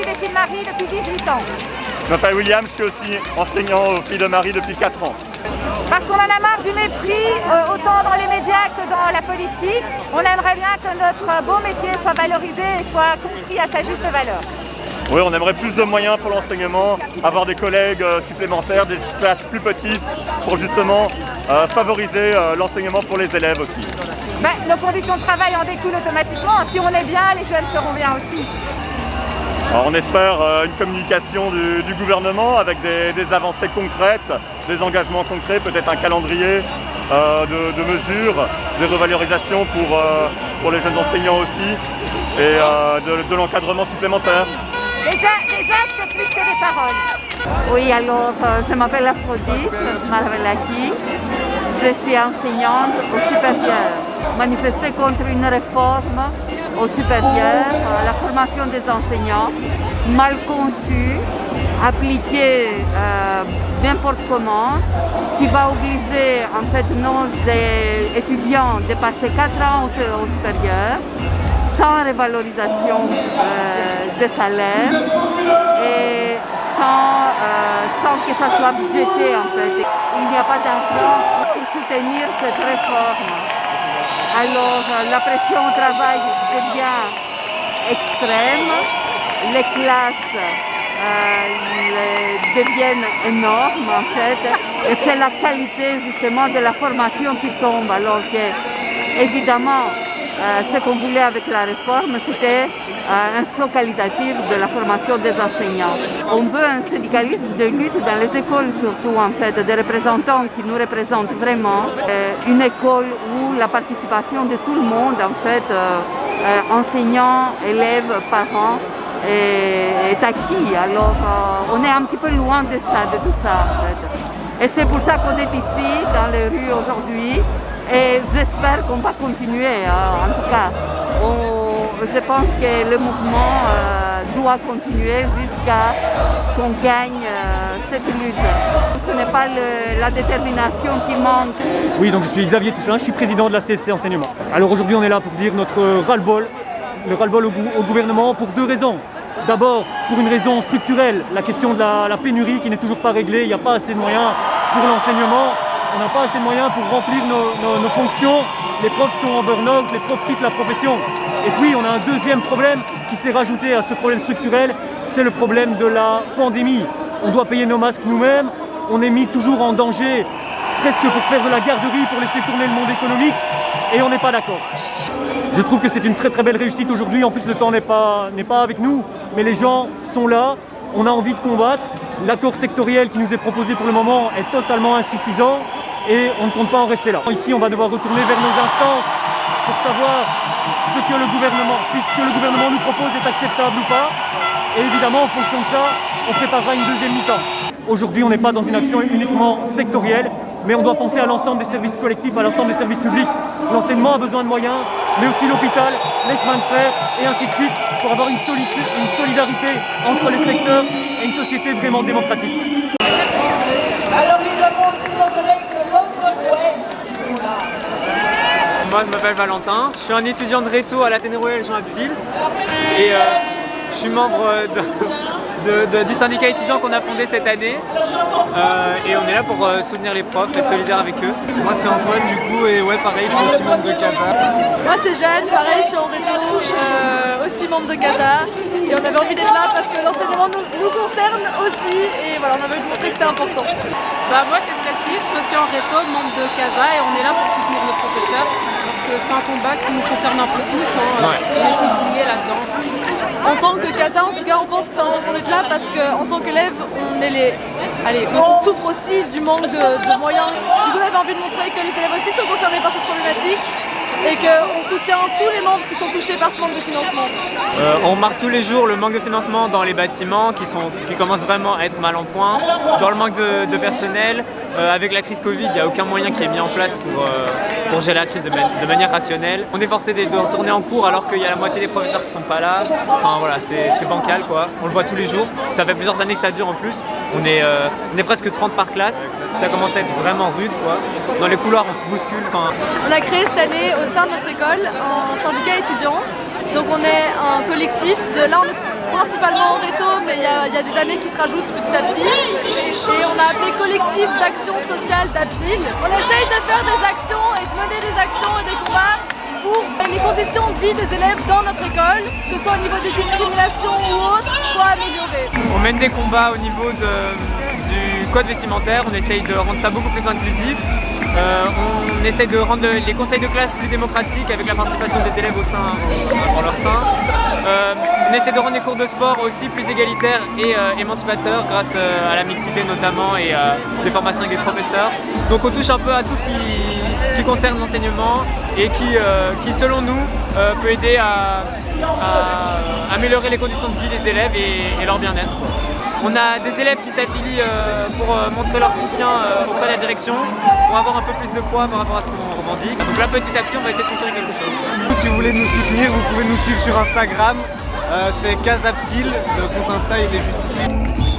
suis les filles de Marie depuis 18 ans. Je m'appelle William, je suis aussi enseignant aux filles de Marie depuis 4 ans. Parce qu'on en a marre du mépris, autant dans les médias que dans la politique. On aimerait bien que notre beau métier soit valorisé et soit compris à sa juste valeur. Oui, on aimerait plus de moyens pour l'enseignement, avoir des collègues supplémentaires, des classes plus petites pour justement favoriser l'enseignement pour les élèves aussi. Nos conditions de travail en découlent automatiquement. Si on est bien, les jeunes seront bien aussi. Alors on espère une communication du gouvernement avec des avancées concrètes, des engagements concrets, peut-être un calendrier de mesures, des revalorisations pour les jeunes enseignants aussi et de l'encadrement supplémentaire. Des actes plus que des paroles. Oui, alors je m'appelle Aphrodite Marvelaki, je suis enseignante au supérieur. Manifester contre une réforme au supérieur, la formation des enseignants, mal conçue, appliquée n'importe comment, qui va obliger en fait nos étudiants de passer 4 ans au supérieur, sans revalorisation de salaire et sans que ça soit budgété en fait. Il n'y a pas d'argent pour soutenir cette réforme. Alors la pression au travail devient extrême, les classes deviennent énormes en fait, et c'est la qualité justement de la formation qui tombe, alors que évidemment ce qu'on voulait avec la réforme, c'était un saut qualitatif de la formation des enseignants. On veut un syndicalisme de lutte dans les écoles surtout, en fait, des représentants qui nous représentent vraiment. Une école où la participation de tout le monde, en fait, enseignants, élèves, parents, est acquis. Alors, on est un petit peu loin de ça, de tout ça, en fait. Et c'est pour ça qu'on est ici, dans les rues aujourd'hui. Et j'espère qu'on va continuer. En tout cas, je pense que le mouvement doit continuer jusqu'à qu'on gagne cette lutte. Ce n'est pas la détermination qui manque. Oui, donc je suis Xavier Toussaint, je suis président de la CSC Enseignement. Alors aujourd'hui, on est là pour dire notre ras-le-bol, le ras-le-bol au gouvernement pour 2 raisons. D'abord, pour une raison structurelle, la question de la pénurie qui n'est toujours pas réglée, il n'y a pas assez de moyens pour l'enseignement. On n'a pas assez de moyens pour remplir nos fonctions. Les profs sont en burn-out, les profs quittent la profession. Et puis on a un deuxième problème qui s'est rajouté à ce problème structurel, c'est le problème de la pandémie. On doit payer nos masques nous-mêmes, on est mis toujours en danger, presque pour faire de la garderie, pour laisser tourner le monde économique, et on n'est pas d'accord. Je trouve que c'est une très très belle réussite aujourd'hui, en plus le temps n'est pas avec nous, mais les gens sont là, on a envie de combattre. L'accord sectoriel qui nous est proposé pour le moment est totalement insuffisant et on ne compte pas en rester là. Ici, on va devoir retourner vers nos instances pour savoir si ce que le gouvernement nous propose est acceptable ou pas. Et évidemment, en fonction de ça, on préparera une deuxième mi-temps. Aujourd'hui, on n'est pas dans une action uniquement sectorielle, mais on doit penser à l'ensemble des services collectifs, à l'ensemble des services publics. L'enseignement a besoin de moyens, mais aussi l'hôpital, les chemins de fer et ainsi de suite, pour avoir une solidarité entre les secteurs et une société vraiment démocratique. Alors nous avons aussi nos collègues de l'autre Ouest qui sont là. Moi je m'appelle Valentin, je suis un étudiant de Réto à l'Athénée Royal Jean Absil et je suis membre du syndicat étudiant qu'on a fondé cette année et on est là pour soutenir les profs, être solidaire avec eux. Moi c'est Antoine du coup et ouais pareil je suis aussi membre de CASA. Moi c'est Jeanne, pareil je suis en Réto, aussi membre de CASA et on avait envie d'être là parce que l'enseignement nous concerne aussi et voilà on avait envie de montrer que c'était important. Moi c'est Tracy, je suis aussi en Réto, membre de CASA et on est là pour soutenir nos professeurs parce que c'est un combat qui nous concerne un peu tous, on est tous liés là-dedans. En tant que CASA, en tout cas, on pense que c'est important d'être là parce qu'en tant qu'élève, on souffre aussi du manque de moyens. Du coup, on avait envie de montrer que les élèves aussi sont concernés par cette problématique et qu'on soutient tous les membres qui sont touchés par ce manque de financement. On remarque tous les jours le manque de financement dans les bâtiments qui commencent vraiment à être mal en point, dans le manque de personnel. Avec la crise Covid, il n'y a aucun moyen qui est mis en place pour gérer la crise de manière rationnelle. On est forcé de retourner en cours alors qu'il y a la moitié des professeurs qui ne sont pas là. Enfin voilà, c'est bancal quoi. On le voit tous les jours. Ça fait plusieurs années que ça dure en plus. On est presque 30 par classe. Ça commence à être vraiment rude quoi. Dans les couloirs, on se bouscule. On a créé cette année au sein de notre école un syndicat étudiant. Donc on est un collectif de là, pour principalement au Réto, mais il y a des années qui se rajoutent petit à petit. Et on a appelé collectif d'action sociale d'Absil. On essaye de faire des actions et de mener des actions et des combats pour que les conditions de vie des élèves dans notre école, que ce soit au niveau des discriminations ou autres, soient améliorées. On mène des combats au niveau du code vestimentaire, on essaye de rendre ça beaucoup plus inclusif. On essaye de rendre les conseils de classe plus démocratiques avec la participation des élèves en leur sein. On essaie de rendre les cours de sport aussi plus égalitaires et émancipateurs grâce à la mixité notamment et des formations avec des professeurs. Donc on touche un peu à tout ce qui concerne l'enseignement et qui selon nous peut aider à améliorer les conditions de vie des élèves et leur bien-être. On a des élèves qui s'affilient pour montrer leur soutien auprès de la direction, pour avoir un peu plus de poids par rapport à ce qu'on revendique. Donc là, petit à petit, on va essayer de construire quelque chose. Si vous voulez nous soutenir, vous pouvez nous suivre sur Instagram. C'est Casabsil, le compte Insta il est juste ici.